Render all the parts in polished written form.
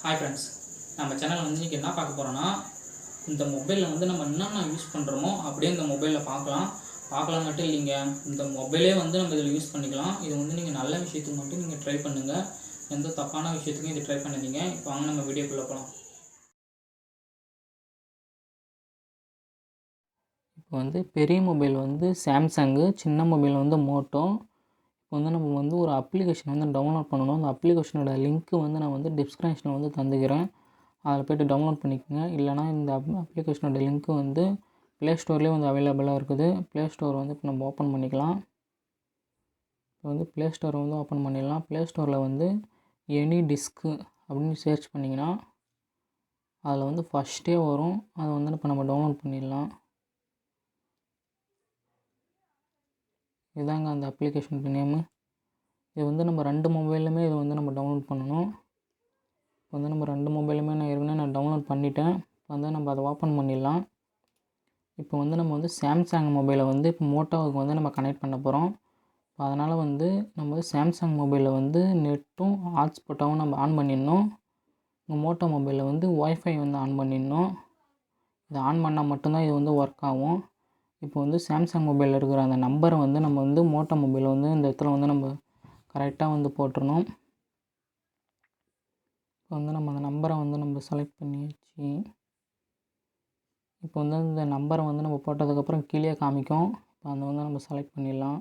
Hi friends, நம்ம சேனலில் வந்து இன்றைக்கி என்ன பார்க்க போகிறோன்னா, இந்த மொபைலில் வந்து நம்ம என்னென்ன யூஸ் பண்ணுறோமோ அப்படியே இந்த மொபைலில் பார்க்கலாம் மட்டும் இல்லைங்க. இந்த மொபைலே வந்து நம்ம இதில் யூஸ் பண்ணிக்கலாம். இது வந்து நீங்கள் நல்ல விஷயத்துக்கு மட்டும் நீங்கள் ட்ரை பண்ணுங்கள். எந்த தப்பான விஷயத்துக்கும் இதை ட்ரை பண்ணாதீங்க. இப்போ வாங்க நம்ம வீடியோக்குள்ளே போகலாம். இப்போ வந்து பெரிய மொபைல் வந்து சாம்சங்கு, சின்ன மொபைல் வந்து மோட்டோ. இப்போ வந்து நம்ம வந்து ஒரு அப்ளிகேஷன் வந்து டவுன்லோட் பண்ணணும். அந்த அப்ளிகேஷனோட லிங்க்கு வந்து நான் வந்து டிஸ்கிரிப்ஷனில் வந்து தந்துக்கிறேன். அதில் போய்ட்டு டவுன்லோட் பண்ணிக்கோங்க. இல்லைனா இந்த அப்ளிகேஷனோட லிங்க்கு வந்து ப்ளே ஸ்டோர்லேயே வந்து அவைலபிளாக இருக்குது. ப்ளே ஸ்டோர் வந்து இப்போ நம்ம ஓப்பன் பண்ணிக்கலாம். இப்போ வந்து ப்ளே ஸ்டோரை வந்து ஓப்பன் பண்ணிடலாம். ப்ளே ஸ்டோரில் வந்து எனி டிஸ்க்கு அப்படின்னு சர்ச் பண்ணிங்கன்னா அதில் வந்து ஃபஸ்ட்டே வரும். அதை வந்து இப்போ நம்ம டவுன்லோட் பண்ணிடலாம். இதாங்க அந்த அப்ளிகேஷனுக்கு நேமு. இது வந்து நம்ம 2 மொபைல்லுமே இதை வந்து நம்ம டவுன்லோட் பண்ணணும். இப்போ வந்து நம்ம 2 மொபைலுமே நான் டவுன்லோட் பண்ணிட்டேன். இப்போ வந்து நம்ம அதை ஓப்பன் பண்ணிடலாம். இப்போ வந்து நம்ம வந்து சாம்சங் மொபைலை வந்து இப்போ மோட்டோவுக்கு வந்து நம்ம கனெக்ட் பண்ண போகிறோம். இப்போ அதனால் வந்து நம்ம வந்து சாம்சங் மொபைலில் வந்து நெட்டும் ஹாட்ஸ்பாட்டாகவும் நம்ம ஆன் பண்ணிடணும். உங்கள் மோட்டோ மொபைலில் வந்து ஒய்ஃபை வந்து ஆன் பண்ணிடணும். இதை ஆன் பண்ணால் மட்டும்தான் இது வந்து ஒர்க் ஆகும். இப்போ வந்து சாம்சங் மொபைலில் இருக்கிற அந்த நம்பரை வந்து நம்ம வந்து மோட்டோ மொபைலில் வந்து இந்த இடத்துல வந்து நம்ம கரெக்டாக வந்து போட்டுருணும். இப்போ வந்து நம்ம அந்த நம்பரை வந்து நம்ம செலக்ட் பண்ணியாச்சு. இப்போ வந்து இந்த நம்பரை வந்து நம்ம போட்டதுக்கப்புறம் கீழே காமிக்கும். இப்போ அதை வந்து நம்ம செலக்ட் பண்ணிடலாம்.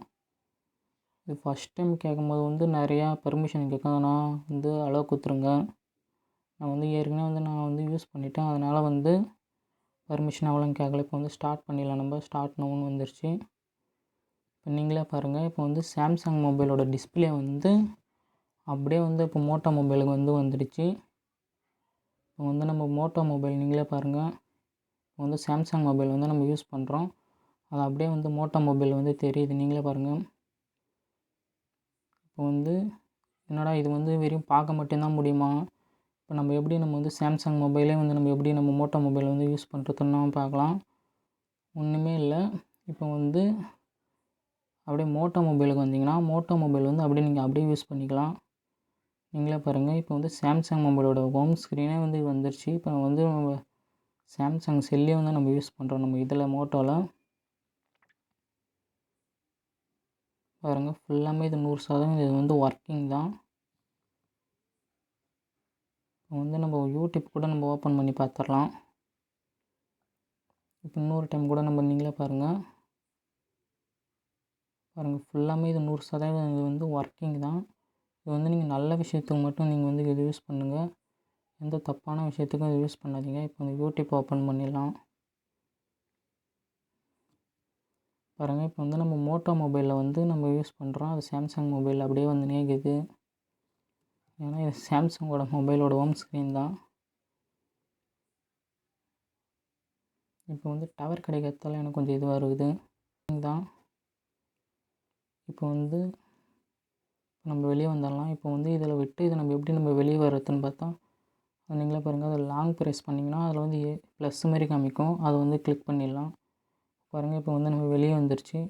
இது ஃபஸ்ட் டைம் கேட்கும்போது வந்து நிறையா பெர்மிஷன் கேட்கும். நான் வந்து அலோவ் கொடுத்துருங்க. நான் வந்து ஏற்கனவே வந்து நான் வந்து யூஸ் பண்ணிட்டேன். அதனால் வந்து பெர்மிஷன் அவ்வளோன்னு கேட்கல. இப்போ வந்து ஸ்டார்ட் பண்ணிடலாம். நம்ம ஸ்டார்ட் நவுன்னு வந்துருச்சு. இப்போ நீங்களே பாருங்கள். இப்போ வந்து சாம்சங் மொபைலோட டிஸ்பிளே வந்து அப்படியே வந்து இப்போ மோட்டோ மொபைலுக்கு வந்து வந்துடுச்சு. இப்போ வந்து நம்ம மோட்டோ மொபைல் நீங்களே பாருங்கள். இப்போ வந்து சாம்சங் மொபைல் வந்து நம்ம யூஸ் பண்ணுறோம். அது அப்படியே வந்து மோட்டோ மொபைல் வந்து தெரியுது. நீங்களே பாருங்கள். இப்போ வந்து என்னடா இது வந்து வெறும் பார்க்க மட்டும்தான் முடியுமா? இப்போ நம்ம எப்படி நம்ம வந்து சாம்சங் மொபைலே வந்து நம்ம எப்படி நம்ம மோட்டோ மொபைல் வந்து யூஸ் பண்ணுறதுன்னு பார்க்கலாம். ஒன்றுமே இல்லை. இப்போ வந்து அப்படியே மோட்டோ மொபைலுக்கு வந்தீங்கன்னா மோட்டோ மொபைல் வந்து அப்படியே நீங்கள் அப்படியே யூஸ் பண்ணிக்கலாம். நீங்களே பாருங்கள். இப்போ வந்து சாம்சங் மொபைலோட ஹோம் ஸ்க்ரீனே வந்து வந்துருச்சு. இப்போ வந்து நம்ம சாம்சங் செல்லே வந்து நம்ம யூஸ் பண்ணுறோம். நம்ம இதில் மோட்டோவில் பாருங்கள். ஃபுல்லாமே இது 100% இது வந்து ஒர்க்கிங் தான். இப்போ வந்து நம்ம யூடியூப் கூட நம்ம ஓப்பன் பண்ணி பார்த்துடலாம். இப்போ இன்னொரு டைம் கூட நம்ம நீங்களே பாருங்கள். ஃபுல்லாமே இது 100% இது வந்து ஒர்க்கிங் தான். இது வந்து நீங்கள் நல்ல விஷயத்துக்கு மட்டும் நீங்கள் வந்து இது யூஸ் பண்ணுங்கள். எந்த தப்பான விஷயத்துக்கும் இது யூஸ் பண்ணாதீங்க. இப்போ வந்து யூடியூப் ஓப்பன் பண்ணிடலாம். பாருங்கள். இப்போ வந்து நம்ம மோட்டோ மொபைலில் வந்து நம்ம யூஸ் பண்ணுறோம். அது சாம்சங் மொபைல் அப்படியே வந்து நேக்குது. ஏன்னா இது சாம்சங்கோட மொபைலோட ஹோம் ஸ்க்ரீன் தான். இப்போ வந்து டவர் கிடைக்கிறதால எனக்கு கொஞ்சம் இதுவாக இருக்குது தான். இப்போ வந்து நம்ம வெளியே வந்துடலாம். இப்போ வந்து இதில் விட்டு இதை நம்ம எப்படி நம்ம வெளியே வர்றதுன்னு பார்த்தா நீங்களே பாருங்கள். அதில் லாங் ப்ரெஸ் பண்ணிங்கன்னா அதில் வந்து ப்ளஸ் மாதிரி காமிக்கும். அதை வந்து கிளிக் பண்ணிடலாம். பாருங்கள். இப்போ வந்து நம்ம வெளியே வந்துருச்சு.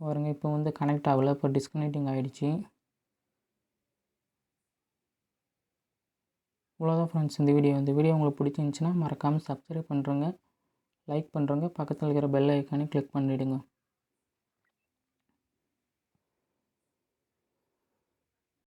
பாருங்கள். இப்போ வந்து கனெக்ட் ஆகலை. இப்போ டிஸ்கனெக்டிங் ஆகிடுச்சு. இவ்வளோதான் ஃப்ரெண்ட்ஸ் இந்த வீடியோ உங்களுக்கு பிடிச்சிருந்துச்சின்னா மறக்காமல் சப்ஸ்கிரைப் பண்ணுறங்க, லைக் பண்ணுறங்க, பக்கத்தில் இருக்கிற பெல் ஐக்கானே கிளிக் பண்ணிவிடுங்க.